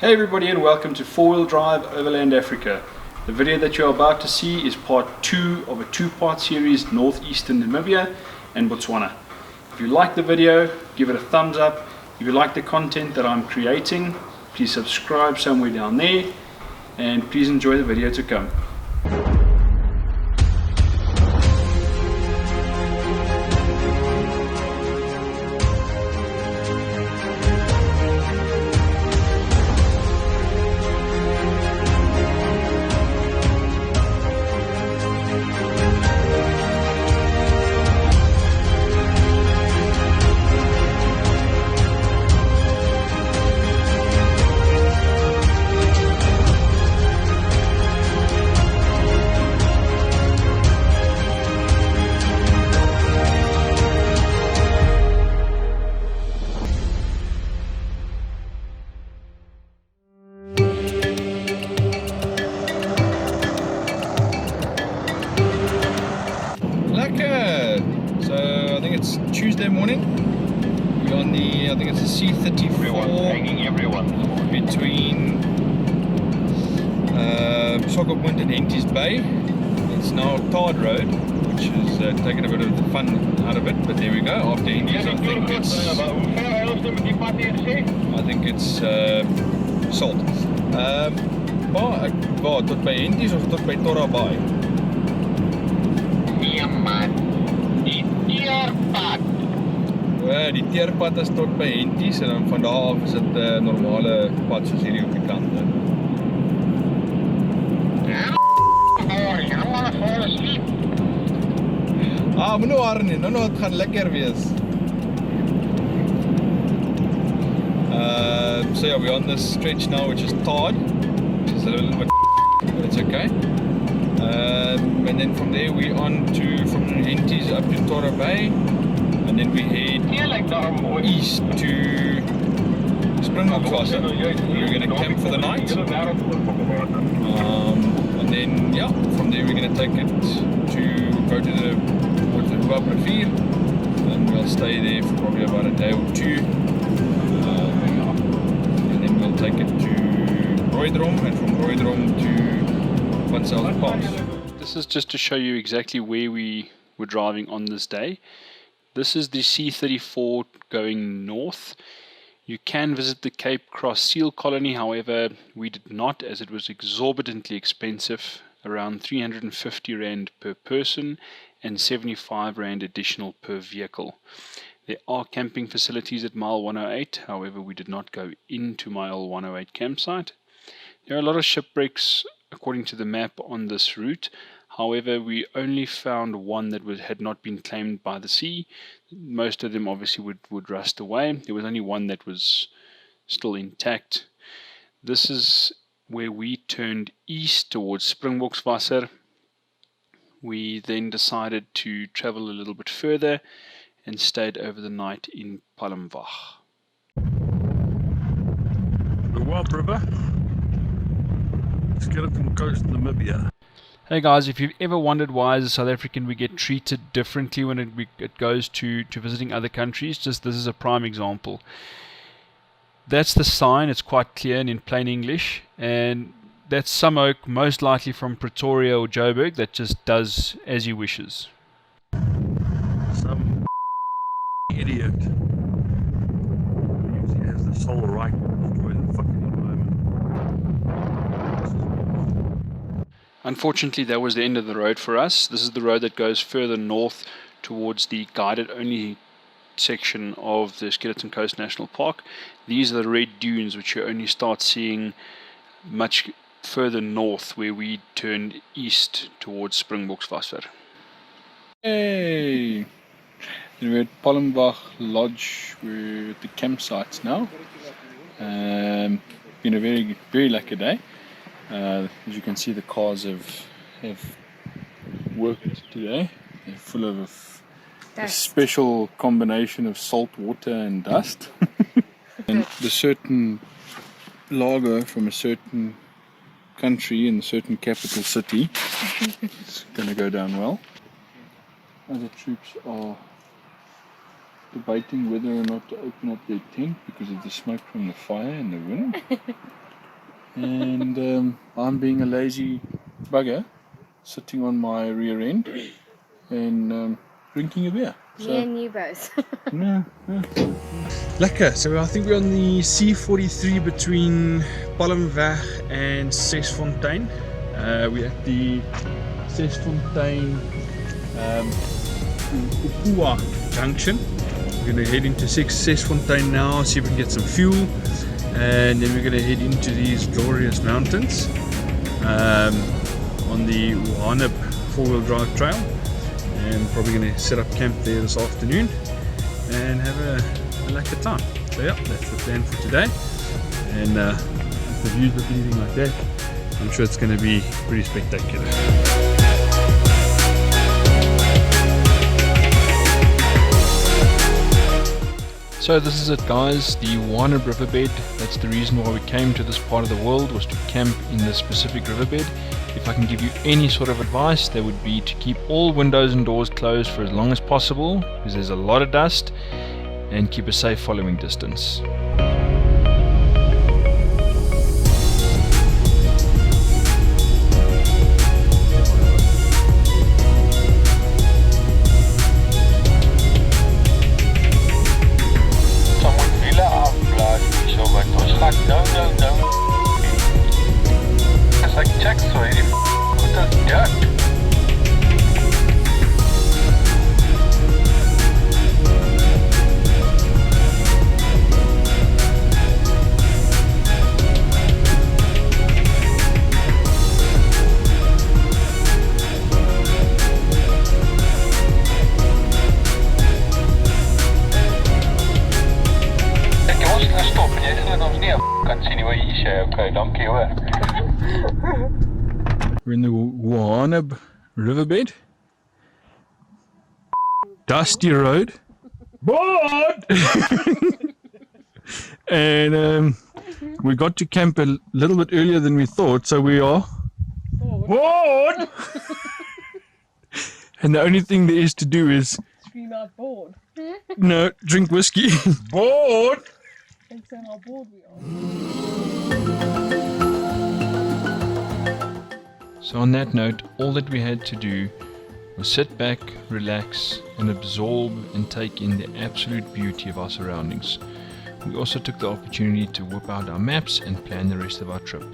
Hey everybody and welcome to 4-wheel drive Overland Africa. The video that you're about to see is part 2 of a 2-part series, Northeastern Namibia and Botswana. If you like the video, give it a thumbs up. If you like the content that I'm creating, please subscribe somewhere down there and please enjoy the video to come. So I think it's Tuesday morning. We're on the, I think it's a C34 between Soccerpunt and Henties Bay. It's now tarred road, which is taking a bit of the fun out of it. But there we go. After Henties, I think it's salt. Waar tot by Henties of tot by Torra Bay? Die teerpad is tot by Henties en dan van daar af is dit 'n normale pad soos hierdie op die kant. Moet nou haar nie, nou het gaan lekker wees. So yeah, we're on this stretch now which is tarred, which is a little bit but it's okay. And then from there we're on to from Henties up to Torra Bay, and then we head east to Springboks. We're going to camp for the night, and then yeah, from there we're going to take it to go to the Rivier, and we'll stay there for probably about a day or two, and then we'll take it to Roydrom, and from Roydrom to Pupa Falls. This is just to show you exactly where we were driving on this day. This is the C34 going north. You can visit the Cape Cross Seal Colony, however we did not, as it was exorbitantly expensive, around 350 Rand per person and 75 Rand additional per vehicle. There are camping facilities at mile 108, however we did not go into mile 108 campsite. There are a lot of shipwrecks according to the map on this route. However, we only found one that had not been claimed by the sea. Most of them obviously would rust away. There was only one that was still intact. This is where we turned east towards Springbokswasser. We then decided to travel a little bit further and stayed over the night in Palumbach. The Wild River, Skeleton Coast, Namibia. Hey guys, if you've ever wondered why as a South African we get treated differently when it goes to visiting other countries, just this is a prime example. That's the sign, it's quite clear and in plain English, and that's some oak, most likely from Pretoria or Joburg, that just does as he wishes. Some idiot he has the sole right to destroy the fucking environment. Unfortunately, that was the end of the road for us. This is the road that goes further north towards the guided-only section of the Skeleton Coast National Park. These are the red dunes, which you only start seeing much further north, where we turned east towards Springbokswasser. Hey! We're at Palumbach Lodge. We're at the campsites now. Been a very, very lucky day. As you can see, the cars have worked today. They're full of a special combination of salt water and dust. And the certain lager from a certain country in a certain capital city is going to go down well. Other troops are debating whether or not to open up their tent because of the smoke from the fire and the wind. and I'm being a lazy bugger, sitting on my rear end and drinking a beer. Me and you both. Yeah. Lekker. So I think we're on the C43 between Palumbach and Sesfontein. We're at the Sesfontein Pupa junction. We're going to head into Sesfontein now, see if we can get some fuel, and then we're going to head into these glorious mountains on the Waneb four-wheel drive trail, and probably going to set up camp there this afternoon and have a lekker time. So yeah, that's the plan for today, and if the views look anything like that, I'm sure it's going to be pretty spectacular. So this is it, guys, the Waneb riverbed. That's the reason why we came to this part of the world, was to camp in this specific riverbed. If I can give you any sort of advice, that would be to keep all windows and doors closed for as long as possible, because there's a lot of dust, and keep a safe following distance. We're in the Waneb riverbed. Dusty road. Bored! And we got to camp a little bit earlier than we thought, so we are bored! And the only thing there is to do is Scream out bored. no, drink whiskey. Bored! And so how bored we are. So on that note, all that we had to do was sit back, relax, and absorb and take in the absolute beauty of our surroundings. We also took the opportunity to whip out our maps and plan the rest of our trip.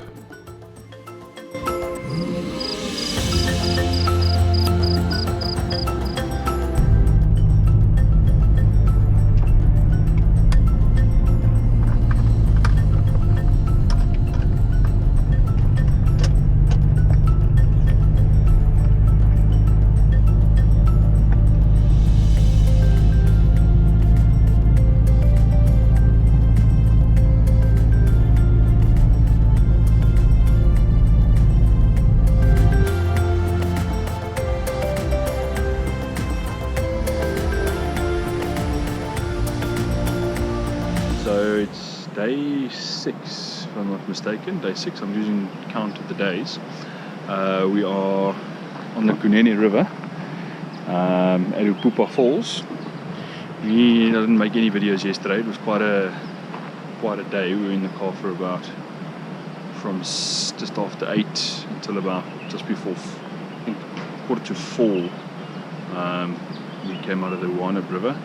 So it's day 6, if I'm not mistaken. Day 6, I'm losing count of the days. We are on the Kunene River at Pupa Falls. We didn't make any videos yesterday. It was quite a day. We were in the car for about from just after 8 until about just before 3:45. We came out of the Waneb River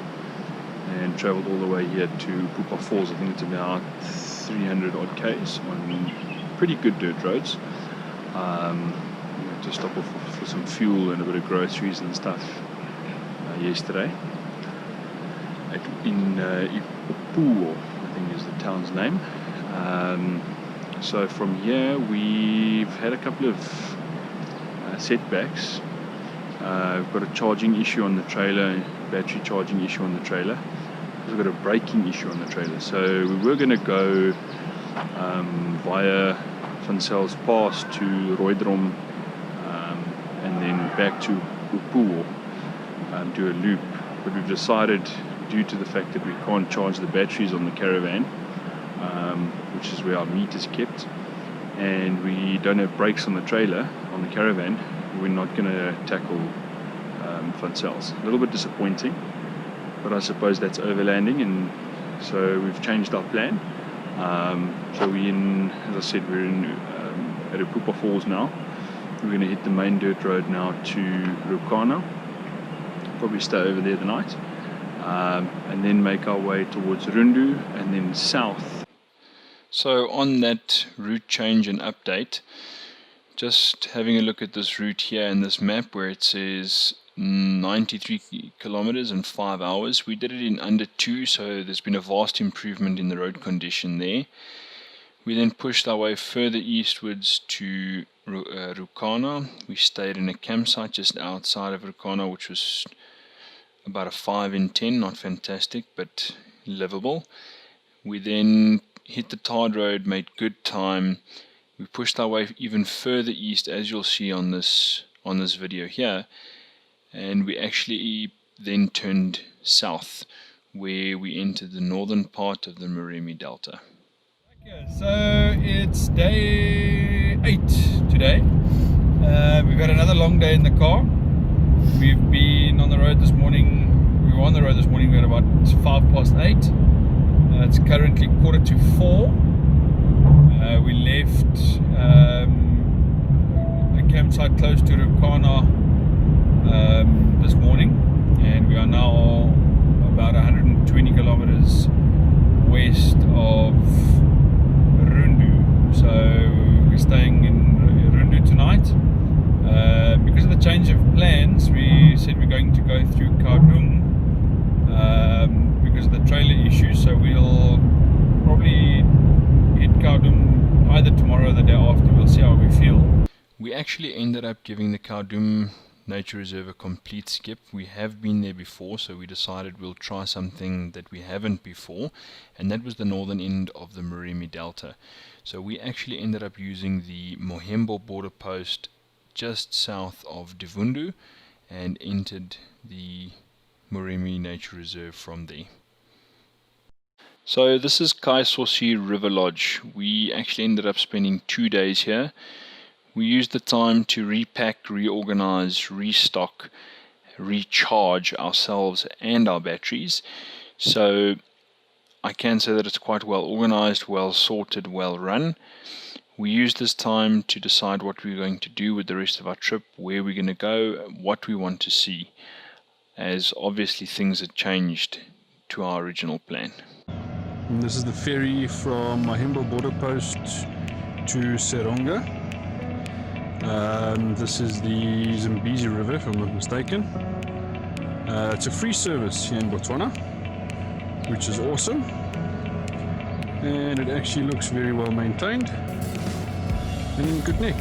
and travelled all the way here to Pupa Falls. I think it's about 300 odd k's on pretty good dirt roads. We had to stop off for some fuel and a bit of groceries and stuff yesterday in Ipuo, I think is the town's name. So from here we've had a couple of setbacks. We've got a charging issue on the trailer, battery charging issue on the trailer. We've got a braking issue on the trailer. So we were going to go via Van Sel's Pass to Roydrom and then back to Ipuo, do a loop. But we've decided, due to the fact that we can't charge the batteries on the caravan, which is where our meat is kept, and we don't have brakes on the trailer, on the caravan, we're not going to tackle Van Sel's. A little bit disappointing, but I suppose that's overlanding, and so we've changed our plan. So as I said, we're in at Pupa Falls now. We're going to hit the main dirt road now to Rukana. Probably stay over there the night, and then make our way towards Rundu and then south. So on that route change and update, just having a look at this route here in this map where it says 93 kilometers and 5 hours. We did it in under 2, so there's been a vast improvement in the road condition there. We then pushed our way further eastwards to Rukana. We stayed in a campsite just outside of Rukana, which was about a 5 in 10, not fantastic, but livable. We then hit the tarred road, made good time. We pushed our way even further east, as you'll see on this video here, and we actually then turned south, where we entered the northern part of the Moremi Delta. Okay, so it's day 8 today. We've had another long day in the car. We've been on the road this morning. We were on the road this morning at about 8:05. It's currently 3:45. We left a campsite close to Rukana this morning, and we are now about 120 kilometers west of Rundu. So we're staying in Rundu tonight. Because of the change of plans, we said we're going to go through Kardung because of the trailer issue, so we'll probably hit Kardung either tomorrow or the day after. We'll see how we feel. We actually ended up giving the Kardum Nature Reserve a complete skip. We have been there before, so we decided we'll try something that we haven't before, and that was the northern end of the Moremi Delta. So we actually ended up using the Mohembo border post just south of Divundu and entered the Moremi Nature Reserve from there. So this is Kaisosi River Lodge. We actually ended up spending 2 days here. We used the time to repack, reorganize, restock, recharge ourselves and our batteries. So I can say that it's quite well organized, well sorted, well run. We used this time to decide what we're going to do with the rest of our trip, where we're going to go, what we want to see, as obviously things had changed to our original plan. And this is the ferry from Mohembo border post to Seronga. This is the Zambezi River, if I'm not mistaken. It's a free service here in Botswana, which is awesome. And it actually looks very well maintained and in good nick.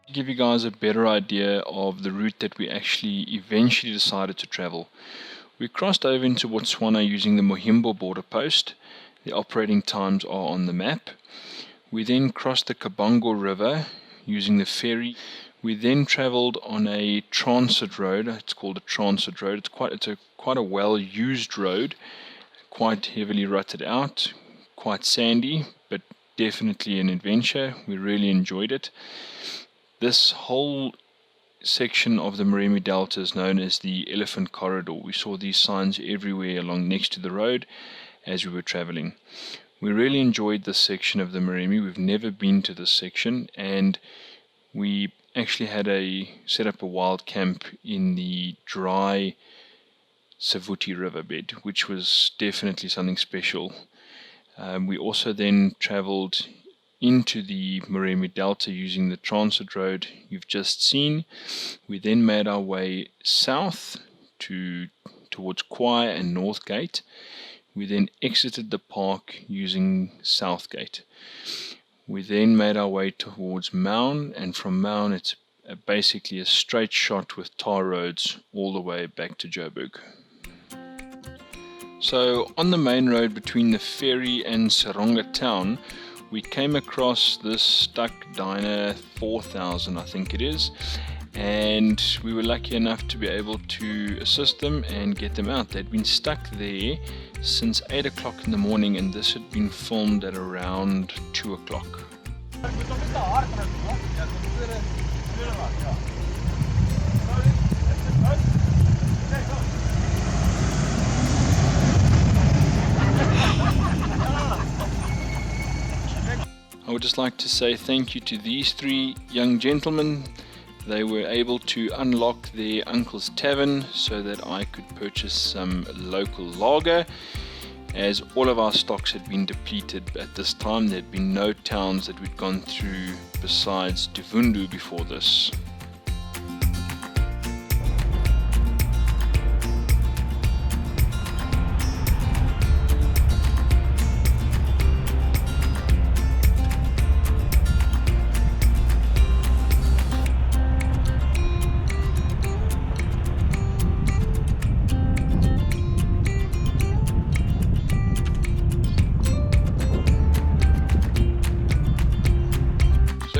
To give you guys a better idea of the route that we actually eventually decided to travel. We crossed over into Botswana using the Mohembo border post. The operating times are on the map. We then crossed the Kabango River using the ferry. We then traveled on a transit road. It's called a transit road. It's quite a well-used road, quite heavily rutted out, quite sandy, but definitely an adventure. We really enjoyed it. This whole section of the Moremi Delta is known as the Elephant Corridor. We saw these signs everywhere along next to the road as we were traveling. We really enjoyed this section of the Moremi. We've never been to this section, and we actually set up a wild camp in the dry Savuti riverbed, which was definitely something special. We also then traveled into the Moremi Delta using the transit road you've just seen. We then made our way south towards Kwai and Northgate. We then exited the park using Southgate. We then made our way towards Maun, and from Maun it's basically a straight shot with tar roads all the way back to Joburg. So on the main road between the ferry and Seronga town, we came across this stuck Dyna 4000, I think it is, and we were lucky enough to be able to assist them and get them out. They'd been stuck there since 8 o'clock in the morning, and this had been filmed at around 2 o'clock. I would just like to say thank you to these three young gentlemen. They were able to unlock their uncle's tavern so that I could purchase some local lager. As all of our stocks had been depleted at this time, there had been no towns that we'd gone through besides Divundu before this.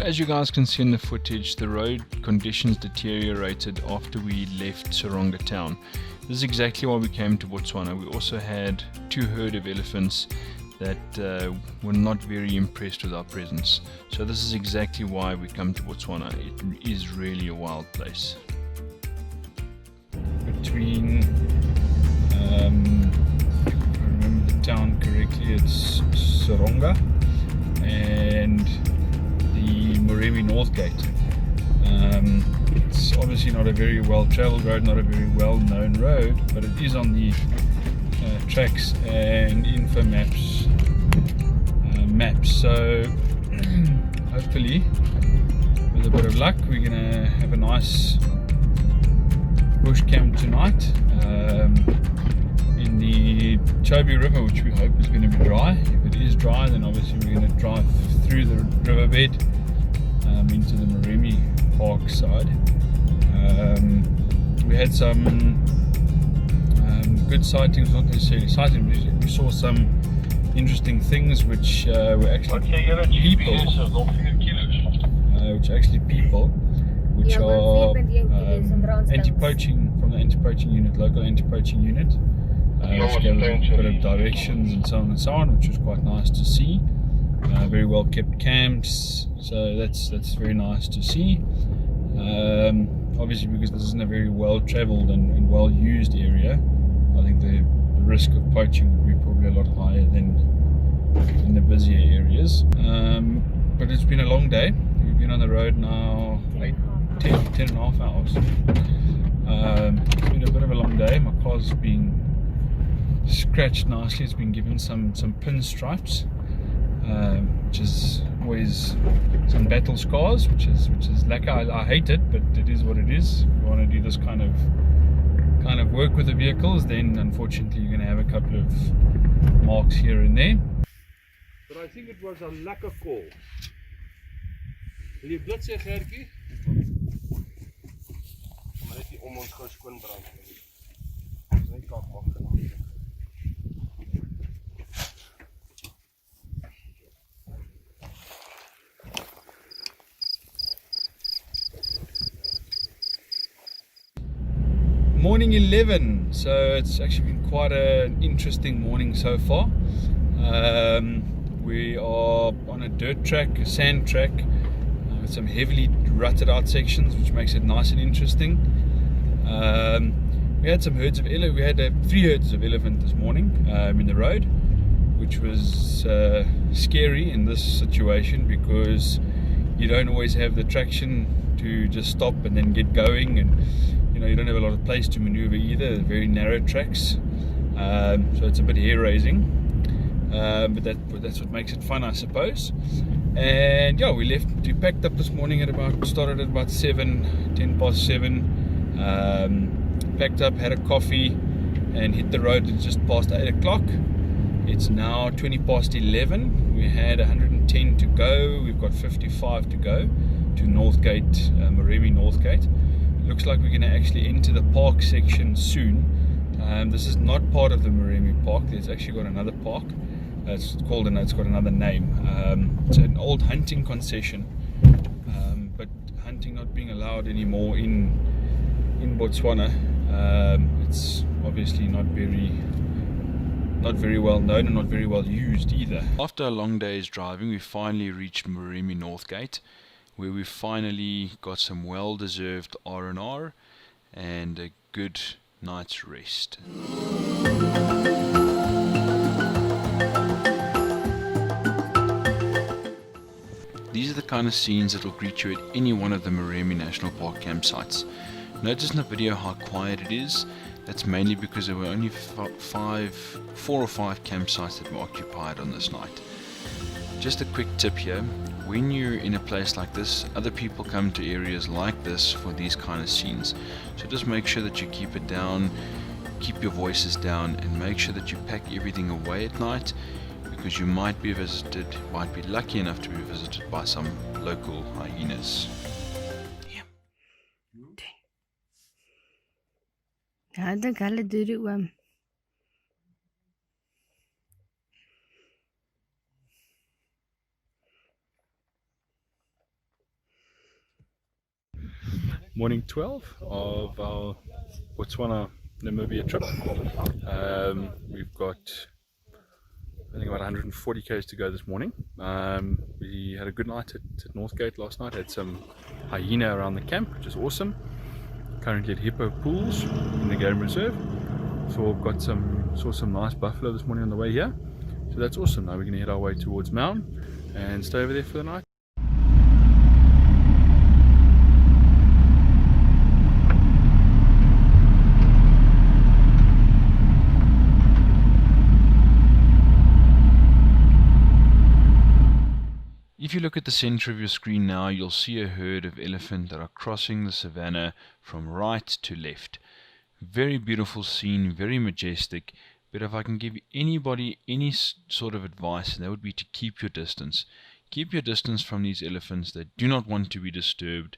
As you guys can see in the footage, the road conditions deteriorated after we left Seronga town. This is exactly why we came to Botswana. We also had 2 herd of elephants that were not very impressed with our presence. So this is exactly why we come to Botswana. It is really a wild place. Between, if I remember the town correctly, it's Seronga and the Northgate. It's obviously not a very well travelled road, not a very well known road, but it is on the tracks and info maps. So hopefully with a bit of luck we're gonna have a nice bush camp tonight in the Chobe River, which we hope is going to be dry. If it is dry, then obviously we're going to drive through the riverbed into the Maremi Park side. We had some good sightings, not necessarily sightings, we saw some interesting things which were actually people, which are anti-poaching, from the anti-poaching unit, local anti-poaching unit, which gave us a bit of directions and so on, which was quite nice to see. Very well kept camps, so that's very nice to see. Obviously, because this isn't a very well travelled and well used area, I think the risk of poaching would be probably a lot higher than in the busier areas. But it's been a long day. We've been on the road now 10 and a half hours. It's been a bit of a long day. My car's been scratched nicely. It's been given some pinstripes, which is always some battle scars, which is lacquer. I hate it, but it is what it is. If you want to do this kind of work with the vehicles, then unfortunately you're going to have a couple of marks here and there. But I think it was a lekker call. Wil jy blit sê Gertjie? Maar net nie om ons gou skoon brand nie. Sy kak mag gemaak. Morning 11, so it's actually been quite an interesting morning so far. We are on a dirt track, a sand track, with some heavily rutted out sections, which makes it nice and interesting. We had some herds of elephant. We had 3 herds of elephant this morning in the road, which was scary in this situation because you don't always have the traction to just stop and then get going, and you don't have a lot of place to maneuver either. They're very narrow tracks, so it's a bit hair-raising, but that's what makes it fun, I suppose. And yeah, we packed up this morning started at about 10 past 7, packed up, had a coffee and hit the road at just past 8 o'clock. It's now 11:20. We had 110 to go. We've got 55 to go to Northgate, Moremi Northgate. Looks like we're going to actually enter the park section soon. This is not part of the Moremi Park. It's actually got another park. It's got another name. It's an old hunting concession, but hunting not being allowed anymore in Botswana. It's obviously not very well known and not very well used either. After a long day's driving, we finally reached Moremi Northgate, where we finally got some well-deserved R&R and a good night's rest. These are the kind of scenes that will greet you at any one of the Moremi National Park campsites. Notice in the video how quiet it is. That's mainly because there were only 4 or 5 campsites that were occupied on this night. Just a quick tip here, when you're in a place like this, other people come to areas like this for these kind of scenes. So just make sure that you keep it down, keep your voices down, and make sure that you pack everything away at night, because you might be lucky enough to be visited by some local hyenas. I think I'll do it one. Morning 12 of our Botswana Namibia trip. We've got, I think, about 140 k's to go this morning. We had a good night at Northgate last night. Had some hyena around the camp, which is awesome. Currently at Hippo Pools in the game reserve. So we've saw some nice buffalo this morning on the way here. So that's awesome. Now we're going to head our way towards Mound and stay over there for the night. If you look at the center of your screen now, you'll see a herd of elephant that are crossing the savannah from right to left. Very beautiful scene, very majestic, but if I can give anybody any sort of advice, that would be to keep your distance. Keep your distance from these elephants. They do not want to be disturbed.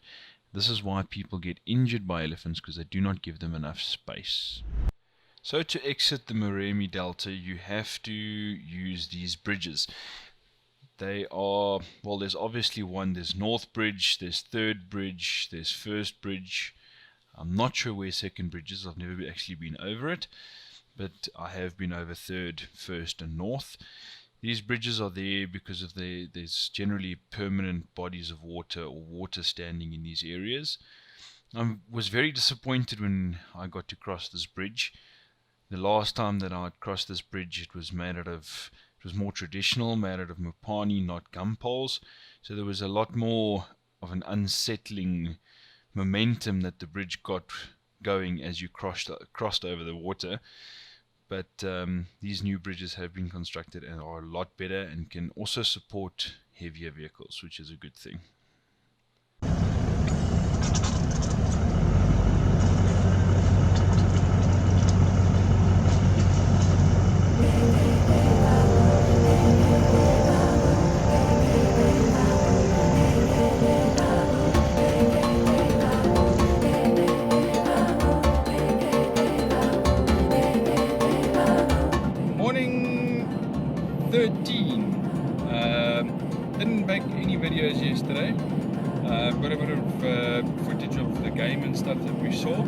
This is why people get injured by elephants, because they do not give them enough space. So to exit the Moremi Delta, you have to use these bridges. They are, well, there's obviously one, there's North Bridge, there's Third Bridge, there's First Bridge. I'm not sure where Second Bridge is, I've never actually been over it, but I have been over Third, First and North. These bridges are there because of there's generally permanent bodies of water or water standing in these areas. I was very disappointed when I got to cross this bridge. The last time that I crossed this bridge, it was more traditional, made out of mopani, not gum poles. So there was a lot more of an unsettling momentum that the bridge got going as you crossed over the water. But these new bridges have been constructed and are a lot better and can also support heavier vehicles, which is a good thing. Didn't make any videos yesterday. Got a bit of footage of the game and stuff that we saw,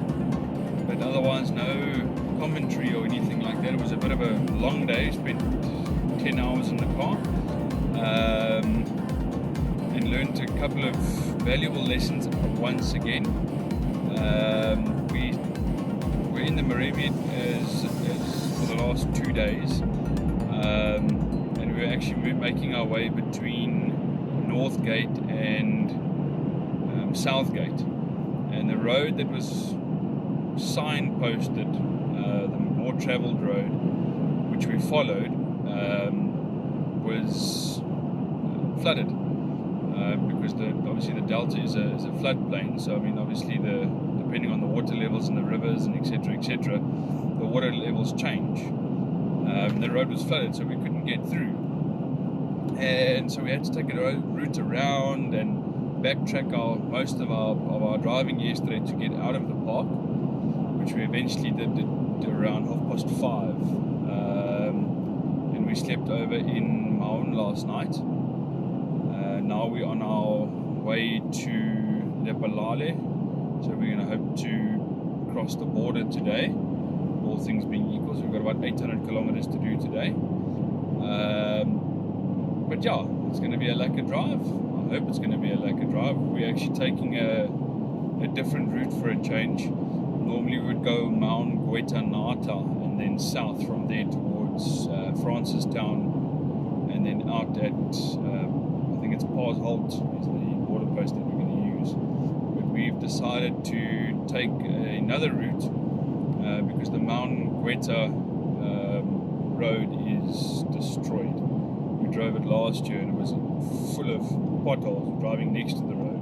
but otherwise no commentary or anything like that. It was a bit of a long day, spent 10 hours in the car, and learned a couple of valuable lessons once again. We were in the Moremi as for the last 2 days, and we were actually making our way between Northgate and Southgate, and the road that was signposted, the more travelled road which we followed, was flooded, because obviously the delta is a floodplain. So I mean, obviously depending on the water levels in the rivers and etc., the water levels change. The road was flooded, so we couldn't get through. And so we had to take a route around and backtrack most of our driving yesterday to get out of the park, which we eventually did around 5:30. And we slept over in Maun last night. Now we're on our way to Lepalale, so we're going to hope to cross the border today, all things being equal. So we've got about 800 kilometers to do today. But yeah, it's going to be a lekker drive. I hope it's going to be a lekker drive. We're actually taking a different route for a change. Normally we would go Mount Nata and then south from there towards Francistown, and then out at I think it's Palumbach is the border post that we're going to use. But we've decided to take another route because the Mount Gweta road is destroyed. We drove it last year and it was full of potholes, driving next to the road.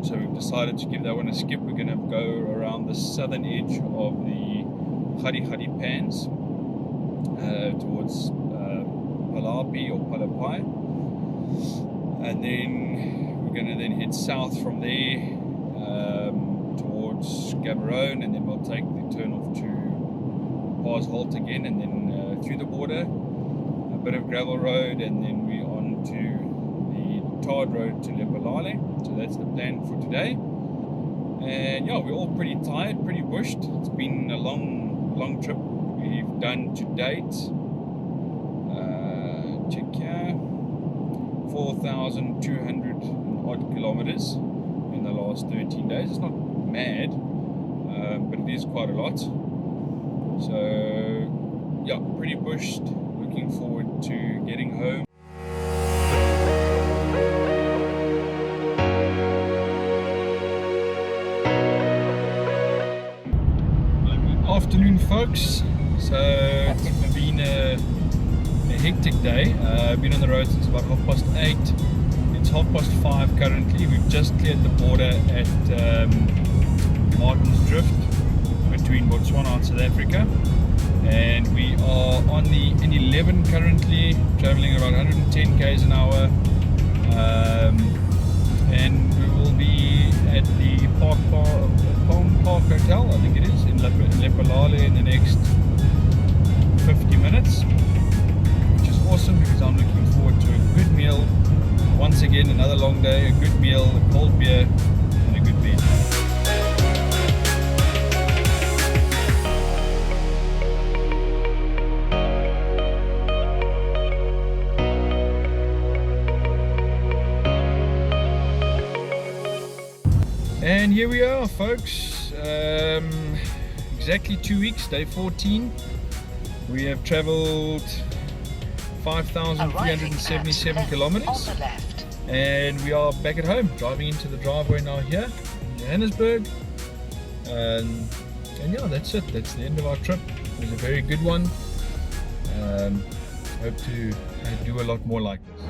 So we've decided to give that one a skip. We're going to go around the southern edge of the Hari Pans towards Palapi or Palapai, and then we're going to then head south from there towards Gaborone, and then we'll take the turn off to Parsholt again, and then through the border, a bit of gravel road, and then we're on to the tarred road to Lepalale. So that's the plan for today. And yeah, we're all pretty tired, pretty bushed. It's been a long trip. We've done to date, check here, 4,200 odd kilometers in the last 13 days. It's not mad, but it is quite a lot. So yeah, pretty bushed. Looking forward to getting home. Afternoon, folks. So it's been a hectic day. I've been on the road since about 8:30. It's 5:30 currently. We've just cleared the border at Martin's Drift between Botswana and South Africa, and we are on the N11 currently, traveling around 110 k's an hour, and we will be at the Palm Park Hotel, I think it is, in Lepalale in the next 50 minutes, which is awesome because I'm looking forward to a good meal. Once again, another long day, a good meal, a cold beer, and a good bed. And here we are, folks. Exactly 2 weeks, day 14. We have traveled 5,377 kilometers, and we are back at home, driving into the driveway now here in Johannesburg. And yeah, that's it. That's the end of our trip. It was a very good one. Hope to do a lot more like this.